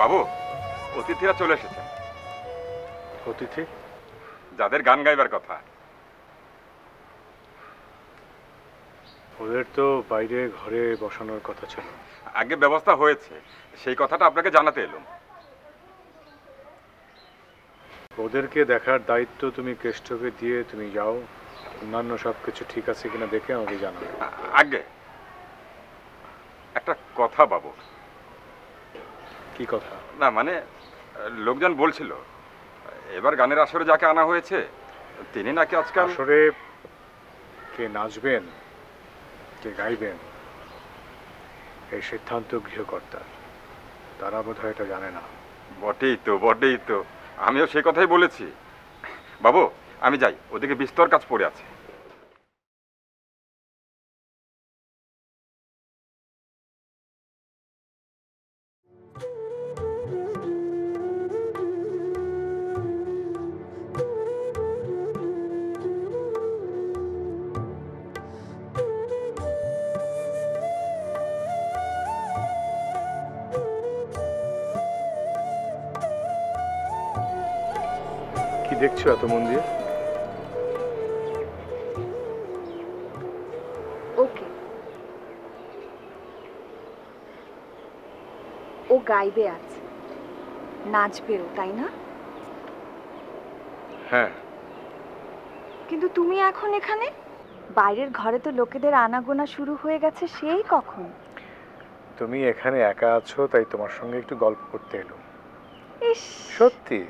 বাবু, অতিথিরা চলে এসেছেন। অতিথি? যাদের গান গাইবার কথা। ওদের তো বাইরে ঘরে বসানোর কথা ছিল। আগে ব্যবস্থা হয়েছে, সেই কথাটা আপনাকে জানাতে এলুম। ওদেরকে দেখার দায়িত্ব তুমি কেষ্টকে দিয়ে তুমি যাও। অন্যান্য সব কিছু ঠিক আছে কিনা দেখে আমাকে জানাবে। আগে একটা কথা বাবু। কি কথা? না মানে, লোকজন বলছিল এবার গানের আসরে যাকে আনা হয়েছে তিনি নাকি আজকাল আসরে কে নাচবেন কে গাইবেন এই সিদ্ধান্ত গৃহকর্তার। তারা বোধহয় এটা জানে না। বটেই তো, বটেই তো, আমিও সেই কথাই বলেছি। বাবু, আমি যাই, ওদিকে বিস্তর কাজ পড়ে আছে। কি দেখছো এত মন দিয়ে? ওকে, ও গাইবে আজ, নাচবেও, তাই না? হ্যাঁ। কিন্তু তুমি এখন এখানে? বাইরের ঘরে তো লোকেদের আনাগোনা শুরু হয়ে গেছে সেই কখন। তুমি এখানে একা আছো তাই তোমার সঙ্গে একটু গল্প করতে এলো। ইস, সত্যি?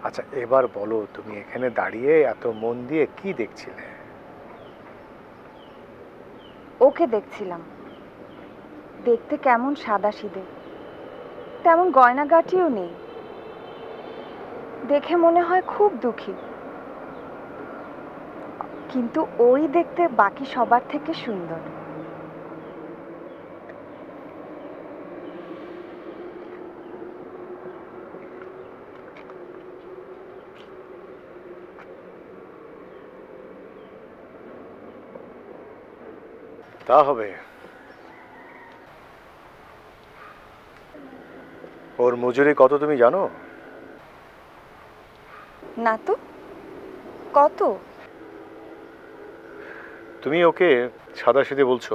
আচ্ছা এবার বলো, তুমি এখানে দাঁড়িয়ে এত মন দিয়ে কি দেখছিলে? ওকে দেখছিলাম। দেখতে কেমন সাদাসিধে, তেমন গয়নাগাটিও নেই। দেখে মনে হয় খুব দুঃখী, কিন্তু ওই দেখতে বাকি সবার থেকে সুন্দর। তা হবে। ওর মজুরি কত তুমি জানো? না তো, কত? তুমি ওকে সাদাসিধে বলছো।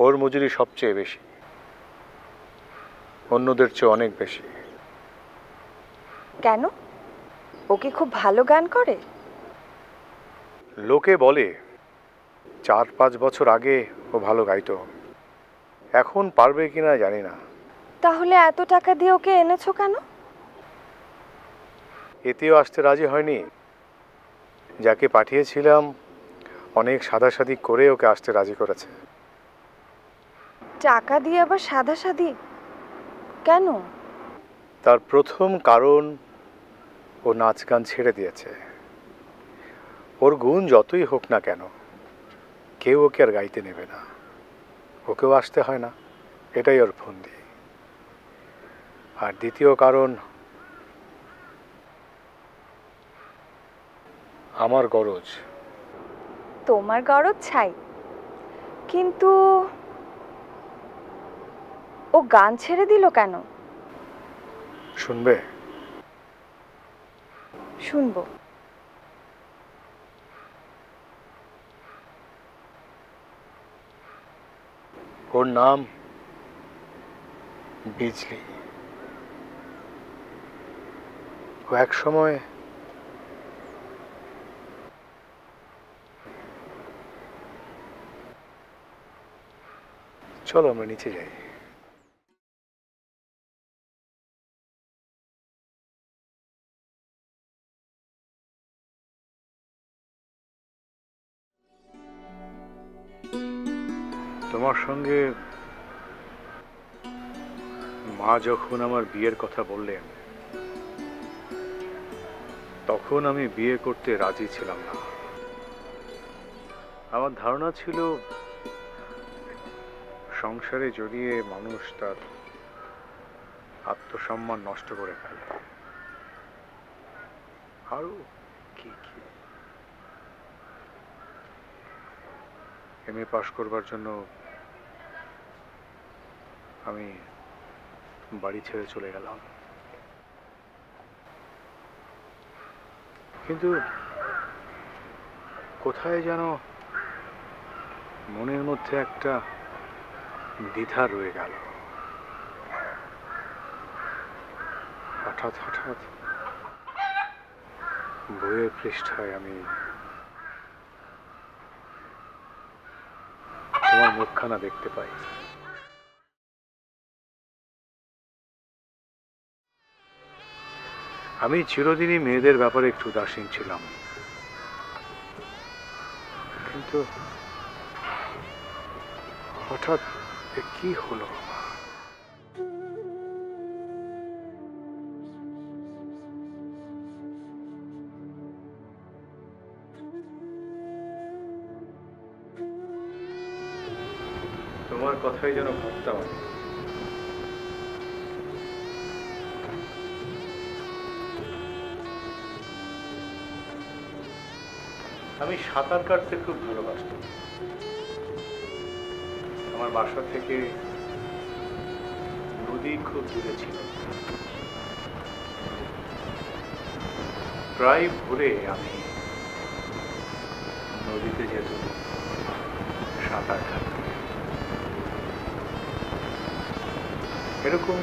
ওর মজুরি সবচেয়ে বেশি, অন্যদের চেয়ে অনেক বেশি। কেন? ওকে খুব ভালো গান করে? লোকে বলে 4-5 বছর আগে ও ভালো গাইতো, এখন পারবে কিনা জানি না। তাহলে এত টাকা দিয়ে ওকে এনেছো কেন? এতেও আসতে রাজি হয়নি। যাকে পাঠিয়েছিলাম অনেক সাদাসাদি করে ওকে আসতে রাজি করেছে। টাকা দিয়ে আবার সাধাসাধি কেন? তার প্রথম কারণ ও নাচ গান ছেড়ে দিয়েছে। ওর গুণ যতই হোক না কেন কেউ ওকে আর গাইতে নেবে না, ওকেও আসতে হয় না, এটাই ওর ফন্দি। আর দ্বিতীয় কারণ আমার গরজ। তোমার গরজ ছাই, কিন্তু ও গান ছেড়ে দিল কেন? শুনবে? শুনবো। ওর নাম বিজলি। ও এক সময় চলো আমরা নিচে যাই। তোমার সঙ্গে মা যখন আমার বিয়ের কথা বললেন তখন আমি বিয়ে করতে রাজি ছিলাম না। আমার ধারণা ছিল সংসারে জড়িয়ে মানুষ তার আত্মসম্মান নষ্ট করে ফেলে। আরো কি কি, এমএ পাশ করবার জন্য আমি বাড়ি ছেড়ে চলে গেলাম। কিন্তু কোথায় যেন মনের মধ্যে একটা দ্বিধা রয়ে গেল। হঠাৎ হঠাৎ বইয়ের পৃষ্ঠায় আমি তোমার মুখখানা দেখতে পাই। আমি চিরদিনই মেয়েদের ব্যাপারে একটু উদাসীন ছিলাম, কিন্তু হঠাৎ কি হলো? তোমার কথাই যেন ভাবতাম আমি। আমি সাঁতার কাটতে খুব ভালোবাসতাম। আমার বাসা থেকে নদী খুব দূরে ছিল। প্রায় ভোরে আমি নদীতে যেতাম সাঁতার কাটতে। এরকম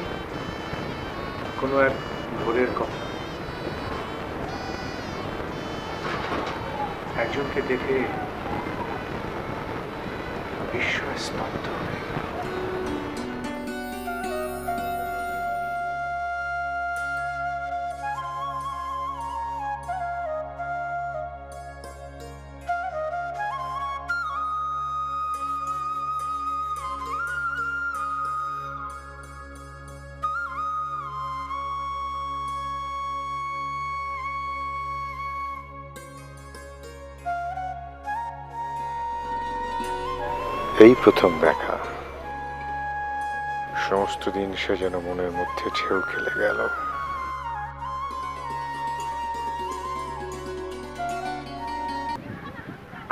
কোনো এক ভোরের কথা, একজনকে দেখে বিস্ময় স্তব্ধ হয়ে গেল। এই প্রথম দেখা, সমস্ত দিন সে যেন মনের মধ্যে ঢেউ খেলে গেল।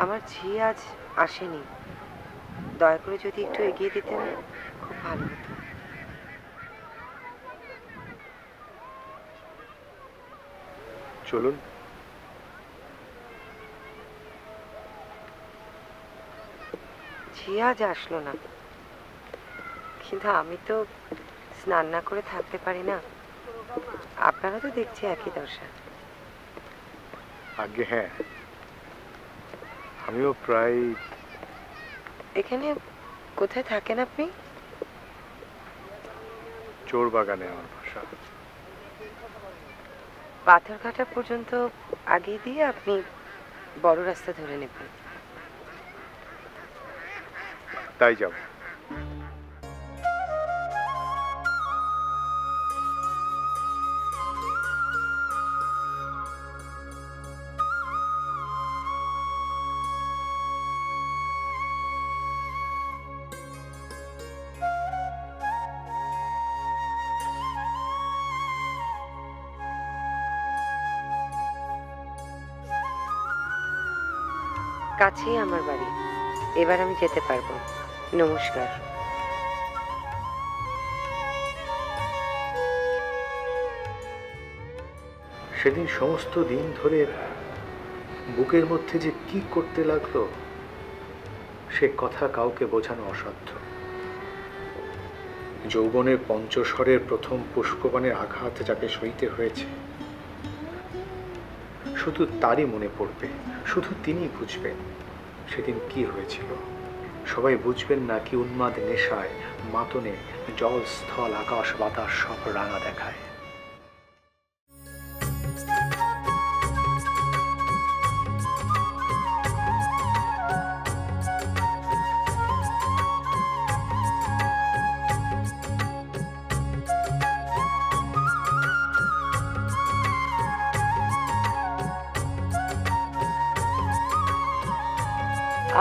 আমার ঝি আজ আসেনি, দয়া করে যদি একটু এগিয়ে দিতেন খুব ভালো হতো। চলুন। ঝি আজ আসলো না, কিন্তু আমি তো স্নান না করে থাকতে পারি না। আপনারা তো দেখছি একই দশা। আগে হ্যাঁ, আমিও প্রায়। এখানে কোথায় থাকেন আপনি? চোর বাগানে আমার বাসা। পাথরঘাটা পর্যন্ত আগে দিয়ে আপনি বড় রাস্তা ধরে নেবেন। তাই যাব। কাছেই আমার বাড়ি, এবার আমি যেতে পারবো। নমস্কার। সেদিন সমস্ত দিন ধরে বুকের মধ্যে যে কি করতে লাগলো সে কথা কাউকে বোঝানো অসাধ্য। যৌবনের পঞ্চস্বরের প্রথম পুষ্পবাণের আঘাত যাকে সইতে হয়েছে, শুধু তারই মনে পড়বে, শুধু তিনি বুঝবেন সেদিন কি হয়েছিল। সবাই বুঝবেন না কি উন্মাদ নেশায় মাতনে জল স্থল আকাশ বাতাস সব রাঙা দেখায়।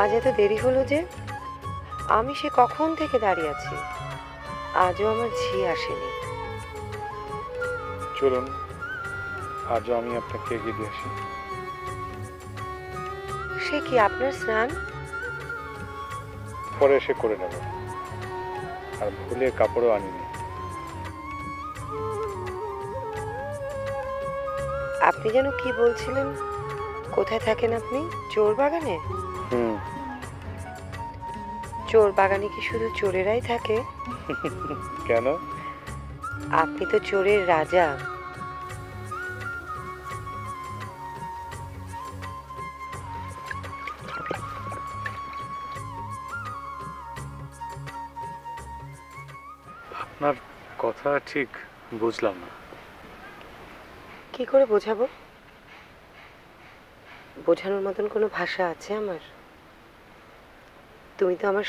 আজ এত দেরি হলো যে? আমি সে কখন থেকে দাঁড়িয়ে আছি, আজও আমার ঝি আসেনি। চলুন আজও আমি আপনাকে এগিয়ে দিয়ে আসি। সে কি আপনার স্নান? পরে এসে করে নেব। আর ভুলে কাপড়ও আনিনি। আপনি যেন কি বলছিলেন? কোথায় থাকেন আপনি? চোর বাগানে? হুম। চোর বাগানে কি শুধু চোরেরাই থাকে? কেন? আপনি তো চোরের রাজা। আপনার কথা ঠিক বুঝলাম না। কি করে বোঝাবো? বোঝানোর মতন কোনো ভাষা আছে আমার? তুমি তো আমার,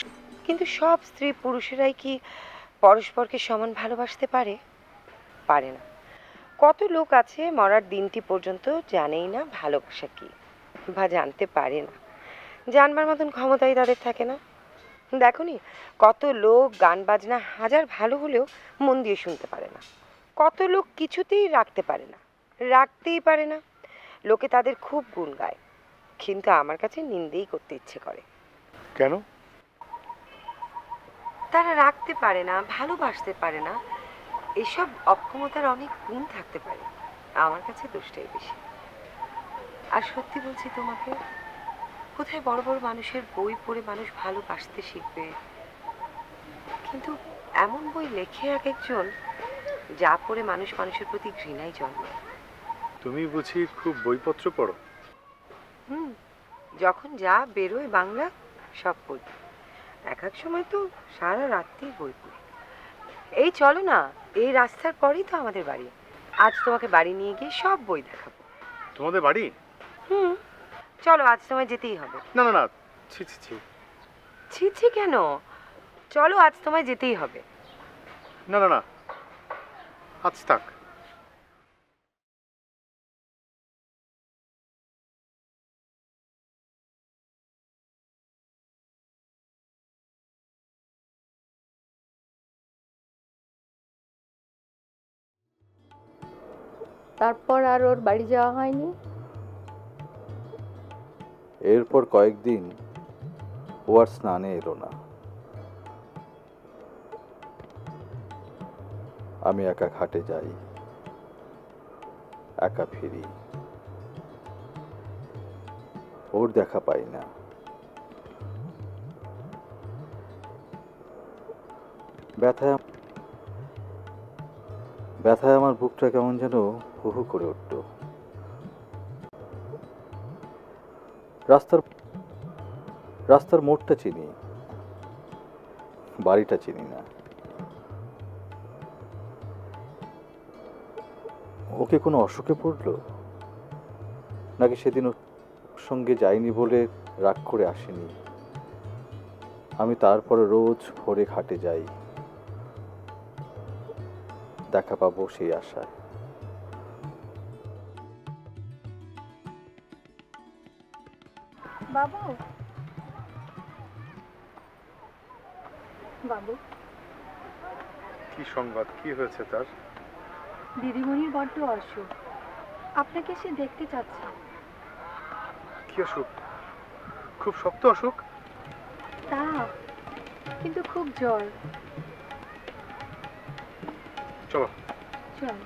কিন্তু সব স্ত্রী পুরুষেরাই কি পরস্পরকে সমান ভালোবাসতে পারে? পারে না। কত লোক আছে মরার দিনটি পর্যন্ত জানেই না ভালোবাসা কি, বা জানতে পারে না। জানবার মতন ক্ষমতাই তাদের থাকে না। দেখোনি, কত লোক গান বাজনা হাজার ভালো হলেও মন দিয়ে শুনতে পারে না। কত লোক কিছুতেই রাখতে পারে না, রাখতেই পারে না। লোকে তাদের খুব গুণ গায়, কিন্তু আমার কাছে নিন্দেই করতে ইচ্ছে করে। কেন? তারা রাখতে পারে না, ভালোবাসতে পারে না। এসব অক্ষমতার অনেক গুণ থাকতে পারে, আমার কাছে দোষটাই বেশি। আর সত্যি বলছি তোমাকে, কোথায় বড় বড় মানুষের বই পড়ে মানুষ ভালোবাসতে শিখবে, কিন্তু এমন বই লেখে এক একজন, যা পড়ে মানুষ মানুষের প্রতি ঘৃণাই জন্মায়। তুমি বুঝি খুব বইপত্র পড়ো? যখন যা বেরোয় বাংলা সব পড়ি। এক এক সময় তো সারা রাত্রি বই পড়ি। এই চলো না, এই রাস্তার পরেই তো আমাদের বাড়ি। আজ তোমাকে বাড়ি নিয়ে গিয়ে সব বই দেখাবো। তোমাদের বাড়ি? চলো, আজ তোমায় যেতেই হবে। না না না, ছি ছি ছি। ছি ছি কেন? চলো, আজ তোমায় যেতেই হবে। না না না, আজ থাক। তারপর আর ওর বাড়ি যাওয়া হয়নি? এরপর কয়েকদিন ও আর স্নানে এলো না। আমি একা ঘাটে যাই, একা ফিরি, ওর দেখা পাই না। ব্যথায় ব্যথায় আমার বুকটা কেমন যেন হু হু করে উঠল। রাস্তার মোড়টা চিনি, বাড়িটা চিনি না। ওকে কোনো অসুখে পড়লো, নাকি সেদিন ওর সঙ্গে যাইনি বলে রাগ করে আসেনি। আমি তারপরে রোজ ভোরে ঘাটে যাই, দেখা পাবো সেই আশায়। বাবু, বাবু, কি সংবাদ? কি হয়েছে তার? দিদিমণির বড্ড অসুখ, আপনাকে সে দেখতে চাচ্ছে। কি অসুখ? খুব শক্ত অসুখ? তা, কিন্তু খুব জ্বর। চলো। চল।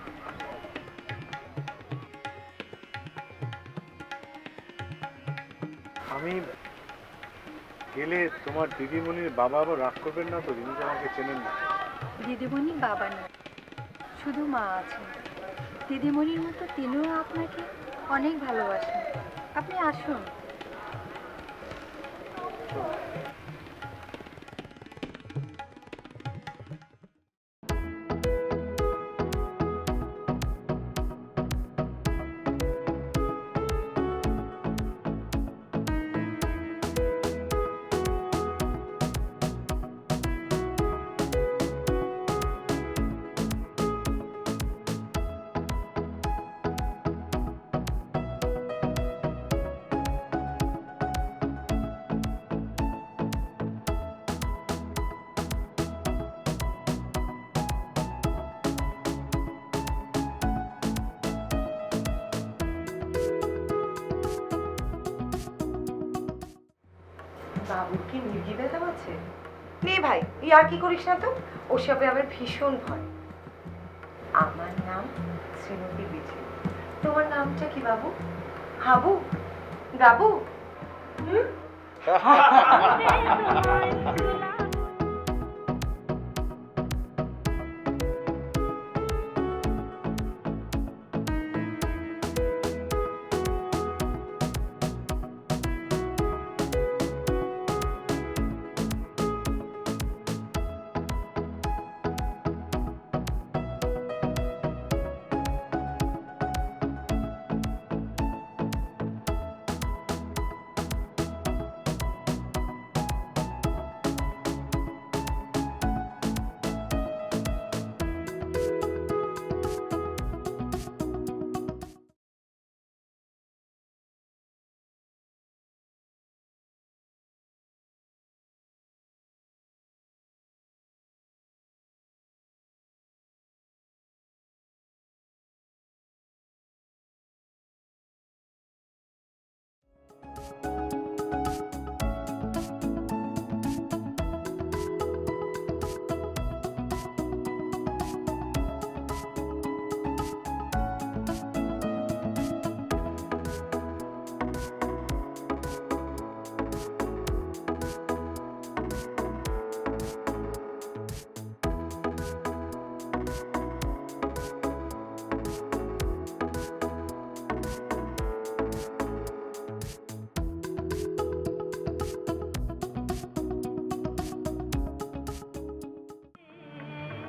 আমি গেলে তোমার দিদিমণির বাবা আবার রাগ করবেন না তো? যিনি তো আমাকে চেনেন না। দিদিমণির বাবা না, শুধু মা আছেন। দিদিমণির মতো তিনিও আপনাকে অনেক ভালোবাসেন। আপনি আসুন। বাবুর কি মির্গি ব্যথা আছে? নে ভাই, ইয়ার কি করিস না তো, ওসবে আমার ভীষণ ভয়। আমার নাম শ্রীমতী বিজে। তোমার নামটা কি বাবু? হাবু? গাবু? হুম?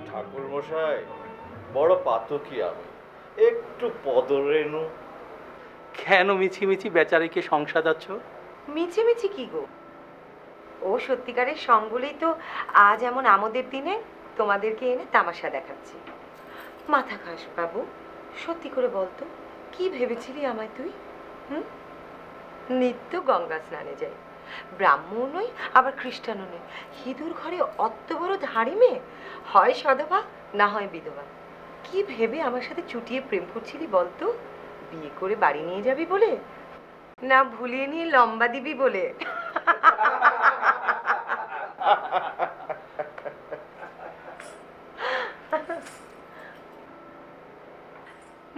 ঠাকুর মশাই, বড় পাতকি আমি, একটু পদরেণু। কেন মিছিমিছি বেচারিকে সংসার যাচ্ছ? মিছিমিছি কি গো? ও সত্যিকারের সং বলেই তো আজ এমন আমাদের দিনে তোমাদেরকে এনে তামাশা দেখাচ্ছি। মাথা খাস বাবু, সত্যি করে বলতো, কি ভেবেছিলি আমায় তুই? হুম? নিত্য গঙ্গা স্নানে যাই, ব্রাহ্মণ নই আবার খ্রিস্টানও নই, হিঁদুর ঘরে অত বড় ধাড়ি মেয়ে, হয় সধবা না হয় বিধবা। কি ভেবে আমার সাথে চুটিয়ে প্রেম করছিলি বলতো? বিয়ে করে বাড়ি নিয়ে যাবি বলে, না ভুলিয়ে নিয়ে লম্বা দিবি বলে?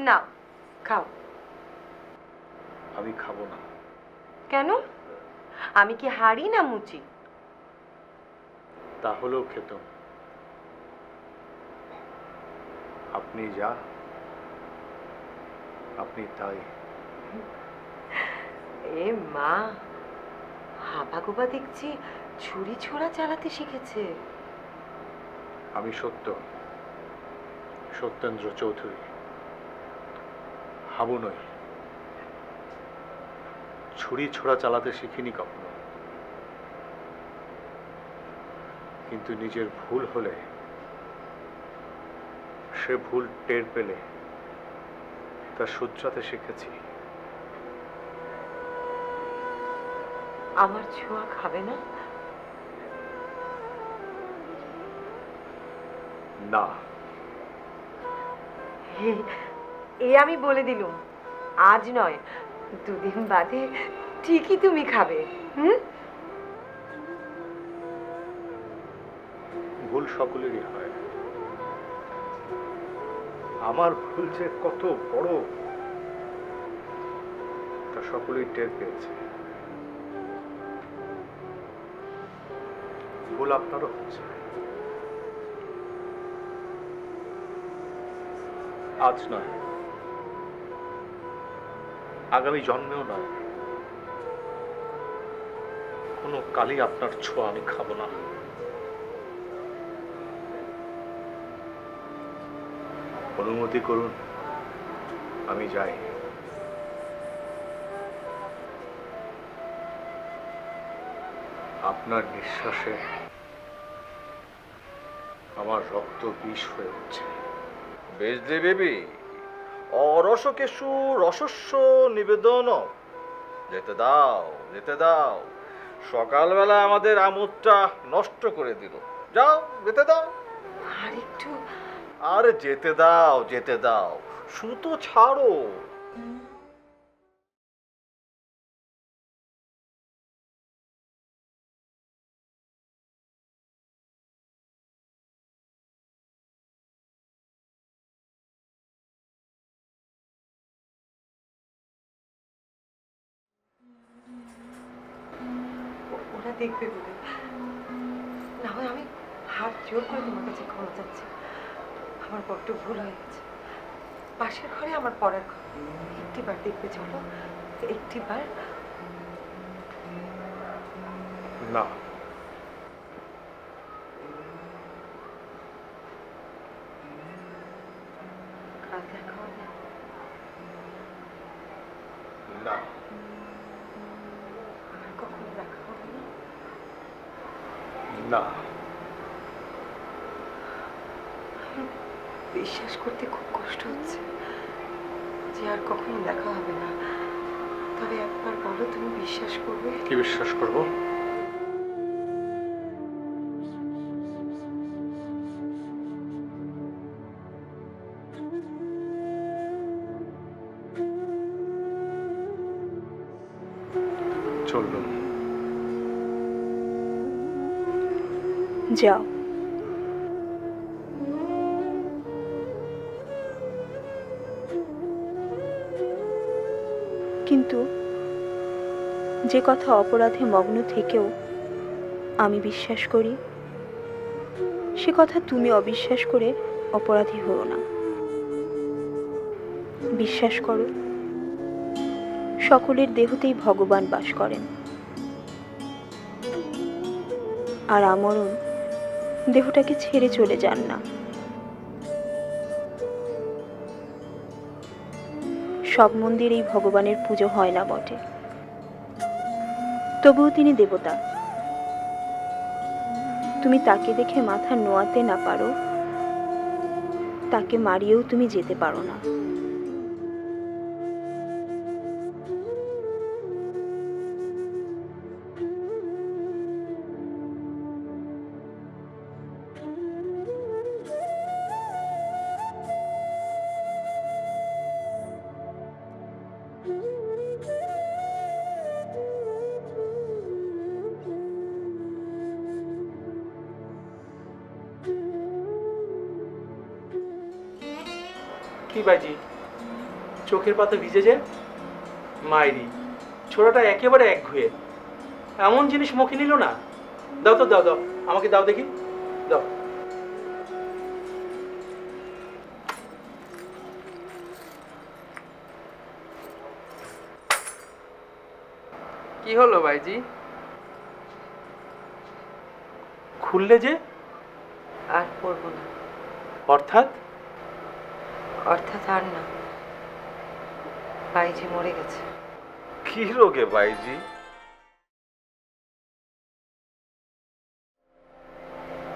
না, খাও। আমি খাবো না। কেন? আমি কি হাড়ি না মুচি? তাহলেও খেতাম। আপনি যা, আপনি তাই। এ মা, হাবা গোবা দেখছি ছুরি ছোড়া চালাতে শিখেছে। আমি সত্যেন্দ্র চৌধুরী, হাবু নই। ছুরি ছোড়া চালাতে শিখিনি কখনো, কিন্তু নিজের ভুল হলে, সে ভুল টের পেলে তা শুধরাতে শিখেছি। আমার ছোঁয়া খাবে না? না। এ আমি বলে দিলুম, আজ নয়, দুদিন বাদে ঠিকই তুমি খাবে। হুম? ভুল সকলেরই হয়। আমার ভুল যে কত বড় তা সকলেই টের পেয়েছে। ভুল আপনারও হচ্ছে, আজ নয়, আগামী জন্মেও নয়, কোনো কালই আপনার ছোঁয়া আমি খাবো না। অনুমতি করুন, আমি যাই। আপনার নিঃশ্বাসে আমার রক্ত বিষ হয়ে উঠছে। বেজলে বেবি, অরস কেশু রসস্ব নিবেদন। যেতে দাও, যেতে দাও। সকালবেলা আমাদের আমোদটা নষ্ট করে দিল। যাও, যেতে দাও। আর একটু। আরে যেতে দাও, যেতে দাও, সুতো ছাড়ো। দেখবে বলে। না হয় আমি হাত জোর করে তোমার কাছে ক্ষমা চাচ্ছি। আমার বড্ড ভুল হয়ে গেছে। পাশের ঘরে আমার পড়ার ঘর, একটিবার দেখবে চলো, একটিবার। না, কাল দেখা হবে। না, আর কখনো দেখা হবে না। না। বিশ্বাস করতে খুব কষ্ট হচ্ছে যে আর কখনো দেখা হবে না। তবে একবার বলো, তুমি বিশ্বাস করবে? কি বিশ্বাস করব? চললুম। যাও। কিন্তু যে কথা অপরাধে মগ্ন থেকেও আমি বিশ্বাস করি, সে কথা তুমি অবিশ্বাস করে অপরাধী হও না। বিশ্বাস করো, সকলের দেহতেই ভগবান বাস করেন, আর আমরণ দেহটাকে ছেড়ে চলে যান না। সব মন্দিরেই ভগবানের পুজো হয় না বটে, তবুও তিনি দেবতা। তুমি তাকে দেখে মাথা নোয়াতে না পারো, তাকে মারিয়েও তুমি যেতে পারো না। কি বাজি, চোখের পাতা ভিজেছে? মাইরি ছোড়াটা একেবারে একঘুয়ে, এমন জিনিস মুখে নিল না। দাও তো, দাও দাও, আমাকে দাও দেখি, দাও। কি হলো ভাইজি? খুললে যে? আর পড়বো না। অর্থাৎ? অর্থাৎ আর না, বাইজি মরে গেছে। কি রোগে বাইজি?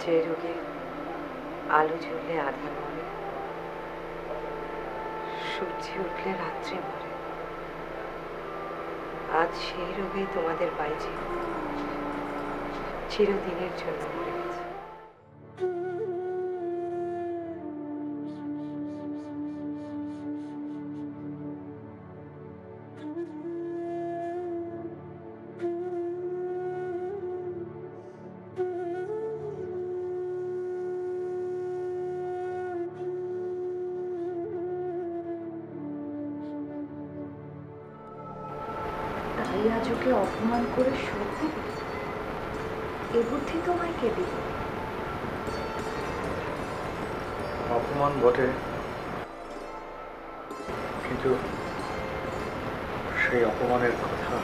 যে রোগে আলো জ্বললে আধার মরে, সূর্য উঠলে রাত্রে মরে, আজ সেই রোগেই তোমাদের বাইজি চিরদিনের জন্য মরে গেছে। তাই আজ ওকে অপমান করে শোধ দিবে? এ বুদ্ধি তোমায় কে দিল? অপমান বটে, কিন্তু সেই অপমানের কথা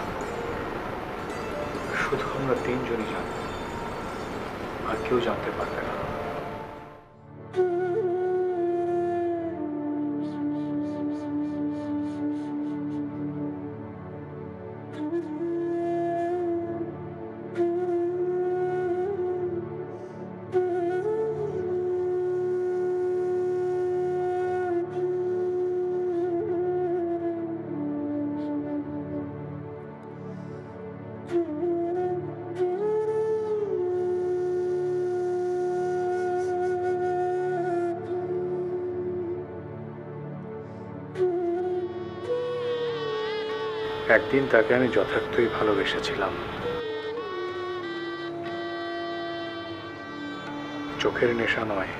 শুধু আমরা তিনজনই জানব, আর কেউ জানতে পারবে না। একদিন তাকে আমি যথার্থই ভালোবেসেছিলাম। চোখের নেশা নয়,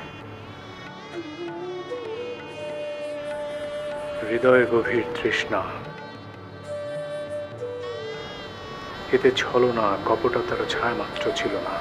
হৃদয়ের গভীর তৃষ্ণা। এতে ছলনা কপটতার ছায়া মাত্র ছিল না।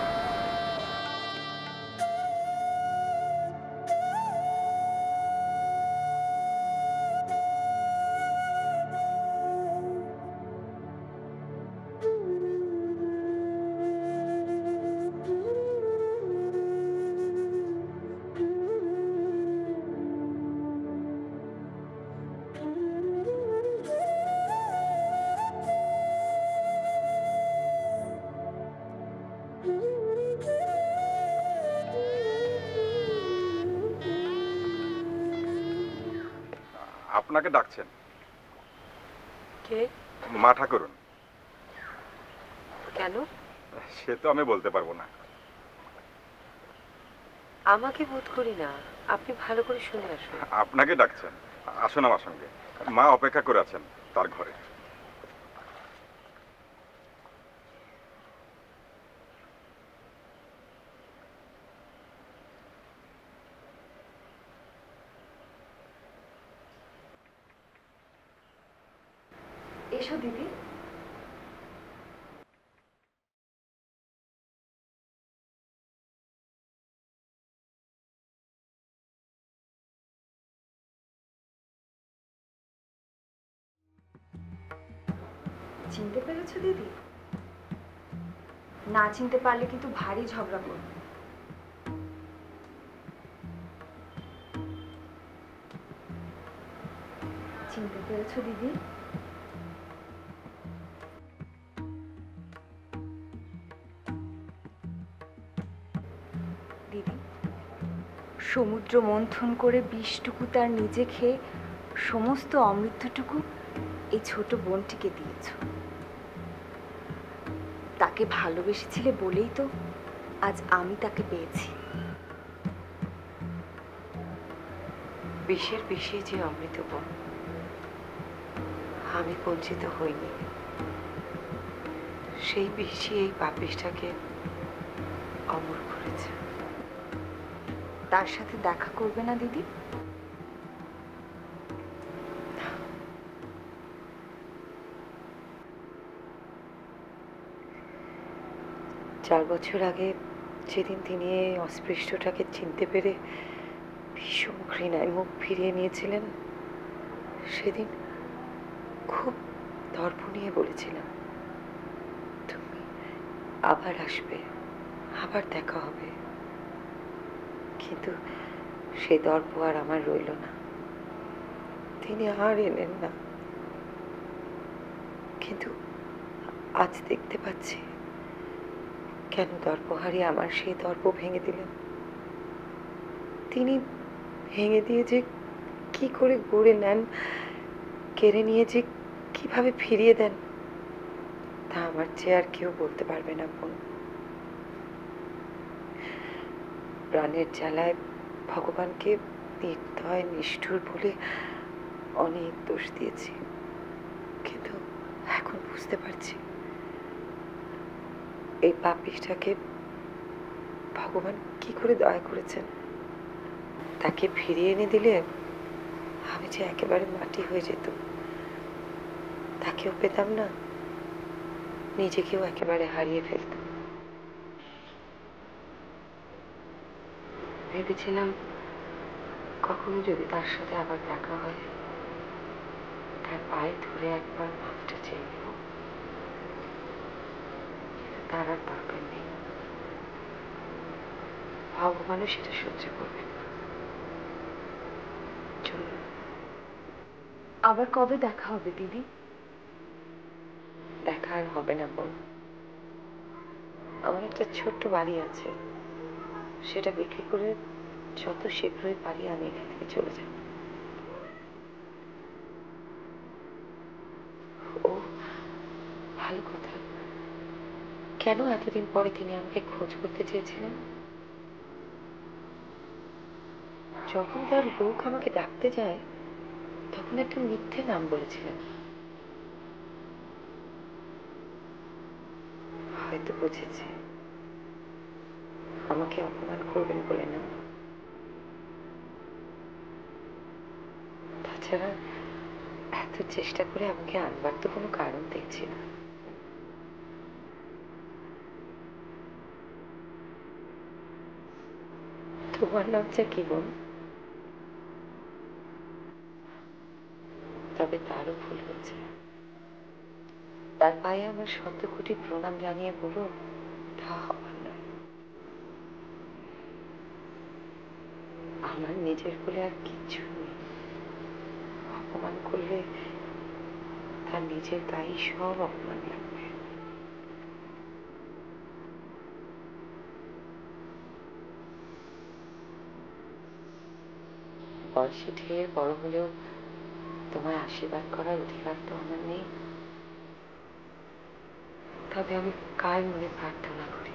আপনাকে ডাকছেন কে? মা ঠাকুরন। কেন? সে তো আমি বলতে পারবো না। আমাকে বোধ করি না, আপনি ভালো করে শুনে আসুন। আপনাকে ডাকছেন, আসুন আমার সঙ্গে। মা অপেক্ষা করে আছেন তার ঘরে। এসো দিদি। চিনতে পেরেছো দিদি? না চিনতে পারলে কিন্তু ভারী ঝগড়া করবে। চিনতে পেরেছো দিদি? দিদি, সমুদ্র মন্থন করে বিষটুকু তার নিজে খেয়ে সমস্ত অমৃতটুকু এই ছোট বোনটিকে দিয়েছ। তাকে ভালোবেসেছিলে বলেই তো আজ আমি তাকে পেয়েছি। বিষের বিষে যে অমৃত বোন, আমি বঞ্চিত হইনি। সেই বিষই এই পাপিষ্টাকে অমর করেছে। তার সাথে দেখা করবে না দিদি? 4 বছর আগে যেদিন তিনি এই অস্পৃষ্টটাকে চিনতে পেরে ভীষণ ঘৃণায় মুখ ফিরিয়ে নিয়েছিলেন, সেদিন খুব দর্প নিয়ে বলেছিলাম, তুমি আবার আসবে, আবার দেখা হবে। কিন্তু সেই দর্প আর আমার রইল না, তিনি আর এলেন না। কিন্তু আজ দেখতে পাচ্ছি কেন দর্প হারিয়ে আমার সেই দর্প ভেঙে দিলেন। তিনি ভেঙে দিয়ে যে কি করে গড়ে নেন, কেড়ে নিয়ে যে কিভাবে ফিরিয়ে দেন, তা আমার চেয়ে আর কেউ বলতে পারবে না বোন। প্রাণের জ্বালায় ভগবানকে নির্দয় নিষ্ঠুর বলে অনেক দোষ দিয়েছি, কিন্তু এখন বুঝতে পারছি এই পাপিষ্টাকে ভগবান কি করে দয়া করেছেন। তাকে ফিরিয়ে এনে দিলে আমি যে একেবারে মাটি হয়ে যেত, তাকেও পেতাম না, নিজেকেও একেবারে হারিয়ে ফেলতাম। ভেবেছিলাম কখনো যদি তার সাথে আবার দেখা হয়, তার পায়ে ধরে একবার মাপটা চেয়ে নেব। তার আর দরকার নেই, ভগবানও সেটা সহ্য করবে। চলুন। আবার কবে দেখা হবে দিদি? দেখা আর হবে না বোন। আমার একটা ছোট্ট বাড়ি আছে, সেটা বিক্রি করে যত শীঘ্রই পারি আমি এখান থেকে চলে যাব। ও ভালো কথা, কেন এতদিন পরে তিনি আমাকে খোঁজ করতে চেয়েছিলেন? যখন তার লোক আমাকে ডাকতে যায় তখন একটা মিথ্যে নাম বলেছিলেন। হয়তো বুঝেছে আমাকে অপমান করবেন বলে না। তাছাড়া এত চেষ্টা করে আমাকে আনবার তো কোনো কারণ দেখছি না। তোমার লজ্জা কি বোন? তবে তারও ভুল হচ্ছে। তার পায়ে আমার 100 কোটি প্রণাম জানিয়ে বলো, তা হবার নয়। আমার নিজের বলে আর কিচ্ছু নেই। অপমান করলে তার নিজের গায়ে সব অপমান লাগবে। বয়সে ঢের বড় হলেও তোমার আশীর্বাদ করার অধিকার তো আমার নেই। তবে আমি কার মনে প্রার্থনা করি,